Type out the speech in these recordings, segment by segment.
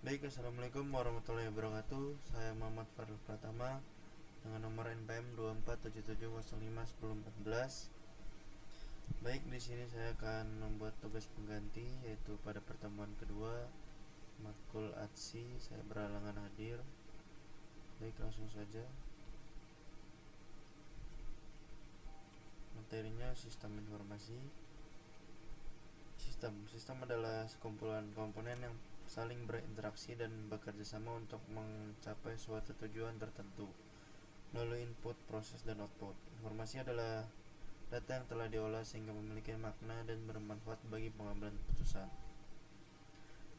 Baik, assalamualaikum warahmatullahi wabarakatuh. Saya Muhammad Farul Pratama dengan nomor NPM 2477051014. Baik, di sini saya akan membuat tugas pengganti, yaitu pada pertemuan kedua matkul ATSI saya berhalangan hadir. Baik, langsung saja. Materinya sistem informasi. Sistem adalah sekumpulan komponen yang saling berinteraksi dan bekerja sama untuk mencapai suatu tujuan tertentu melalui input, proses, dan output. Informasi adalah data yang telah diolah sehingga memiliki makna dan bermanfaat bagi pengambilan keputusan.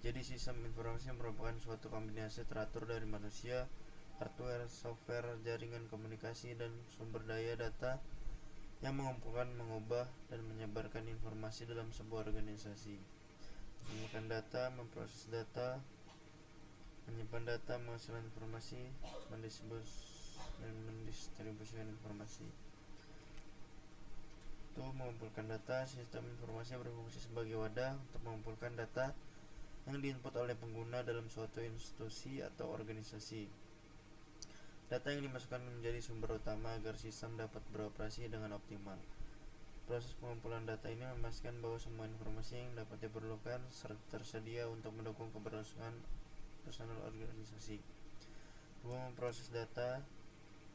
Jadi sistem informasi merupakan suatu kombinasi teratur dari manusia, hardware, software, jaringan komunikasi, dan sumber daya data yang mengumpulkan, mengubah, dan menyebarkan informasi dalam sebuah organisasi. Mengumpulkan data, memproses data, menyimpan data, menghasilkan informasi, mendistribusikan informasi. Untuk mengumpulkan data, sistem informasi berfungsi sebagai wadah untuk mengumpulkan data yang diinput oleh pengguna dalam suatu institusi atau organisasi. Data yang dimasukkan menjadi sumber utama agar sistem dapat beroperasi dengan optimal. Proses pengumpulan data ini memastikan bahwa semua informasi yang dapat diperlukan tersedia untuk mendukung keberlangsungan personal organisasi. 2.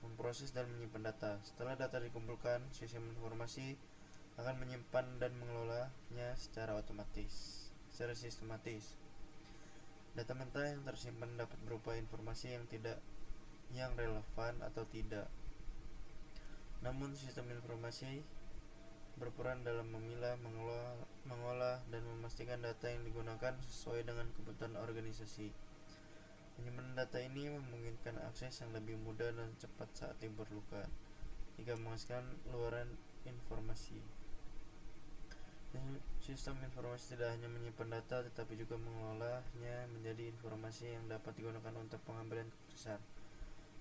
Memproses dan menyimpan data. Setelah data dikumpulkan, sistem informasi akan menyimpan dan mengelolanya secara sistematis. Data mentah yang tersimpan dapat berupa informasi yang relevan atau tidak. Namun sistem informasi berperan dalam memilah, mengolah, dan memastikan data yang digunakan sesuai dengan kebutuhan organisasi. Penyimpanan data ini memungkinkan akses yang lebih mudah dan cepat saat diperlukan, hingga menghasilkan luaran informasi. Sistem informasi tidak hanya menyimpan data, tetapi juga mengolahnya menjadi informasi yang dapat digunakan untuk pengambilan keputusan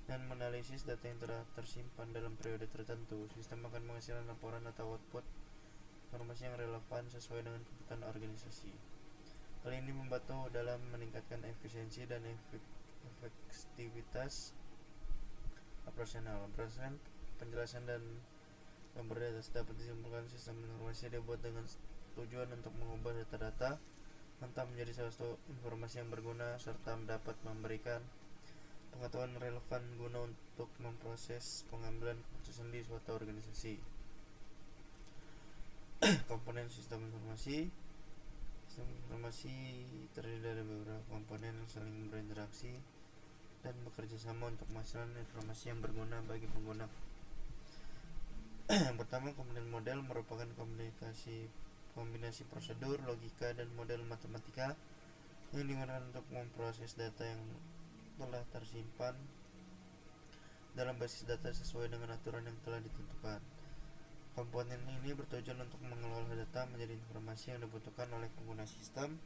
dan menganalisis data yang telah tersimpan dalam periode tertentu. Sistem akan menghasilkan laporan atau output informasi yang relevan sesuai dengan kebutuhan organisasi. Hal ini membantu dalam meningkatkan efisiensi dan efektivitas operasional. Berdasarkan penjelasan dan gambar di atas dapat disimpulkan sistem informasi dibuat dengan tujuan untuk mengubah data-data mentah menjadi salah satu informasi yang berguna serta dapat memberikan pengetahuan relevan guna untuk memproses pengambilan keputusan di suatu organisasi. Komponen sistem informasi. Sistem informasi terdiri dari beberapa komponen yang saling berinteraksi dan bekerja sama untuk menghasilkan informasi yang berguna bagi pengguna. Yang pertama, komponen model merupakan kombinasi prosedur, logika, dan model matematika yang digunakan untuk memproses data yang telah tersimpan dalam basis data sesuai dengan aturan yang telah ditentukan. Komponen ini bertujuan untuk mengelola data menjadi informasi yang dibutuhkan oleh pengguna sistem.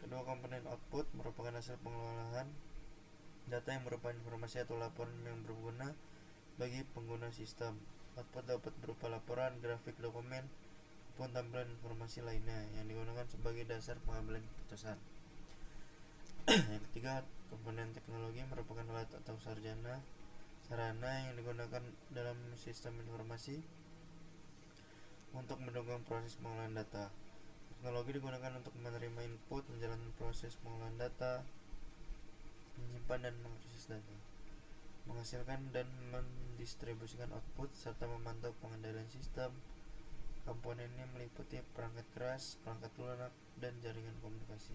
Kedua, komponen output merupakan hasil pengelolaan data yang berupa informasi atau laporan yang berguna bagi pengguna sistem. Output dapat berupa laporan, grafik, dokumen, maupun tampilan informasi lainnya yang digunakan sebagai dasar pengambilan keputusan. Yang ketiga, komponen teknologi merupakan alat atau sarana yang digunakan dalam sistem informasi untuk mendukung proses pengolahan data. Teknologi digunakan untuk menerima input, menjalankan proses pengolahan data, menyimpan dan mengakses data, menghasilkan dan mendistribusikan output, serta memantau pengendalian sistem. Komponen ini meliputi perangkat keras, perangkat lunak, dan jaringan komunikasi.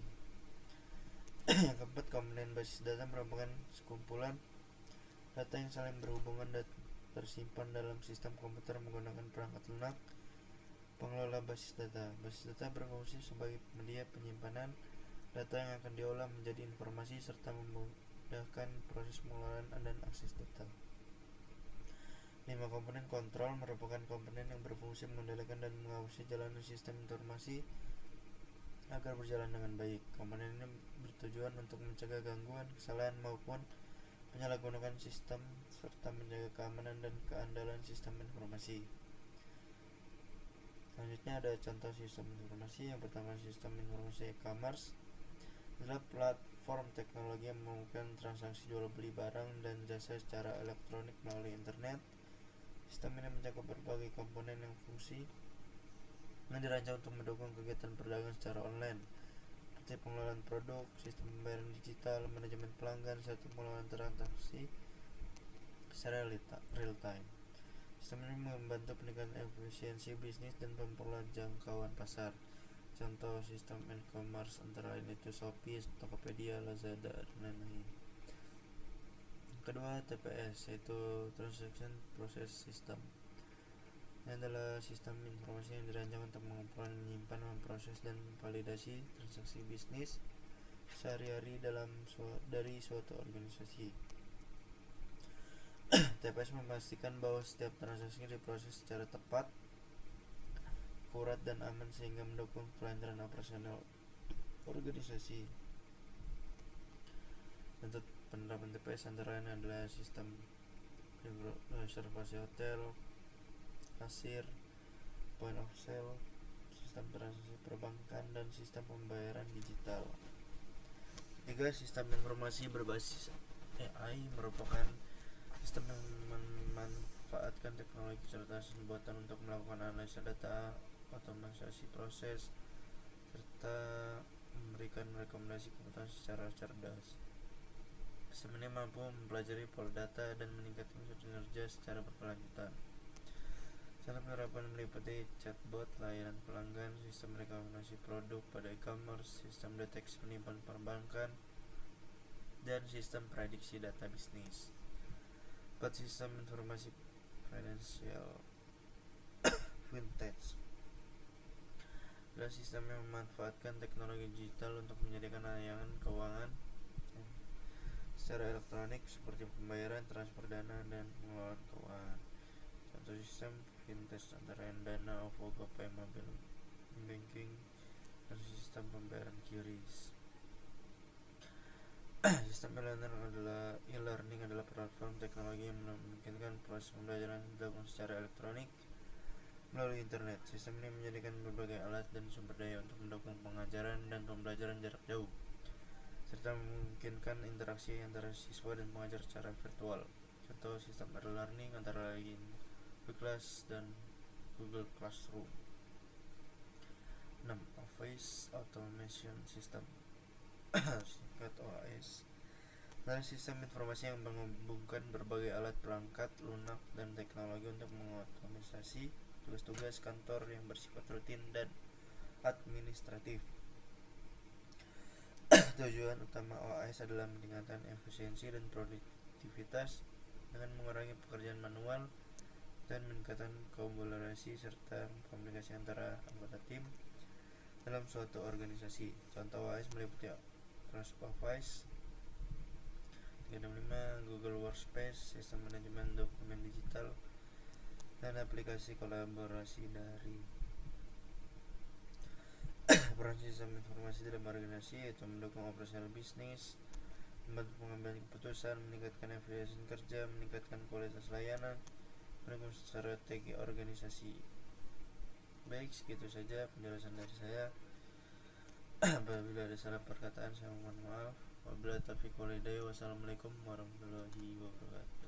Yang keempat, komponen basis data merupakan sekumpulan data yang saling berhubungan dan tersimpan dalam sistem komputer menggunakan perangkat lunak pengelola basis data. Basis data berfungsi sebagai media penyimpanan data yang akan diolah menjadi informasi serta memudahkan proses pengelolaan dan akses data. 5. Komponen kontrol merupakan komponen yang berfungsi mengendalikan dan mengawasi jalannya sistem informasi agar berjalan dengan baik. Komponen ini bertujuan untuk mencegah gangguan, kesalahan maupun penyalahgunaan sistem serta menjaga keamanan dan keandalan sistem informasi. Selanjutnya ada contoh sistem informasi. Yang pertama, sistem informasi e-commerce adalah platform teknologi yang memungkinkan transaksi jual beli barang dan jasa secara elektronik melalui internet. Sistem ini mencakup berbagai komponen yang fungsi yang dirancang untuk mendukung kegiatan perdagangan secara online, seperti pengelolaan produk, sistem pembayaran digital, manajemen pelanggan, serta pengelolaan transaksi secara real time. Sistem ini membantu peningkatan efisiensi bisnis dan memperluas jangkauan pasar. Contoh sistem e-commerce antara lain itu Shopee, Tokopedia, Lazada, dan lain-lain. Kedua, TPS yaitu Transaction Process System. Ini adalah sistem informasi yang dirancang untuk mengumpulkan, menyimpan, memproses, dan validasi transaksi bisnis sehari-hari dari suatu organisasi. TPS memastikan bahwa setiap transaksi diproses secara tepat, akurat, dan aman sehingga mendukung kelancaran operasional organisasi. Bentuk penerapan TPS antara lain adalah sistem reservasi hotel, kasir, point of sale, sistem transaksi perbankan, dan sistem pembayaran digital. Ketiga, sistem informasi berbasis AI merupakan sistem yang memanfaatkan teknologi kecerdasan buatan untuk melakukan analisa data, otomatisasi proses, serta memberikan rekomendasi keputusan secara cerdas. Sistem ini mampu mempelajari pola data dan meningkatkan kinerja secara berkelanjutan. Cara penerapan meliputi chatbot, layanan pelanggan, sistem rekomendasi produk pada e-commerce, sistem deteksi penipuan perbankan, dan sistem prediksi data bisnis. 4. Sistem informasi financial fintech adalah sistem yang memanfaatkan teknologi digital untuk menyediakan layanan keuangan secara elektronik seperti pembayaran, transfer dana, dan pengelolaan keuangan. Contoh sistem fintech antara lain Dana, OVO, GoPay, Mobile Banking, dan sistem pembayaran QRIS. Sistem e-learning adalah platform teknologi yang memungkinkan proses pembelajaran dilakukan secara elektronik melalui internet. Sistem ini menyediakan berbagai alat dan sumber daya untuk mendukung pengajaran dan pembelajaran jarak jauh, serta memungkinkan interaksi antara siswa dan pengajar secara virtual. Contoh sistem e-learning antara lain Class dan Google Classroom. 6. Office Automation System singkat OAS adalah sistem informasi yang menghubungkan berbagai alat perangkat, lunak, dan teknologi untuk mengotomatisasi tugas-tugas kantor yang bersifat rutin dan administratif. Tujuan utama OAS adalah meningkatkan efisiensi dan produktivitas dengan mengurangi pekerjaan manual dan meningkatkan kolaborasi serta komunikasi antara anggota tim dalam suatu organisasi. Contoh OAS meliputi Office 365, Google Workspace, sistem manajemen dokumen digital, dan aplikasi kolaborasi daring. Peran sistem informasi dalam organisasi yaitu mendukung operasional bisnis, membantu pengambilan keputusan, meningkatkan efisiensi kerja, meningkatkan kualitas layanan, mendukung strategi organisasi. Baik, segitu saja penjelasan dari saya. Apabila ada salah perkataan saya mohon maaf. Wabillahi taufiq wal hidayah. Wassalamualaikum warahmatullahi wabarakatuh.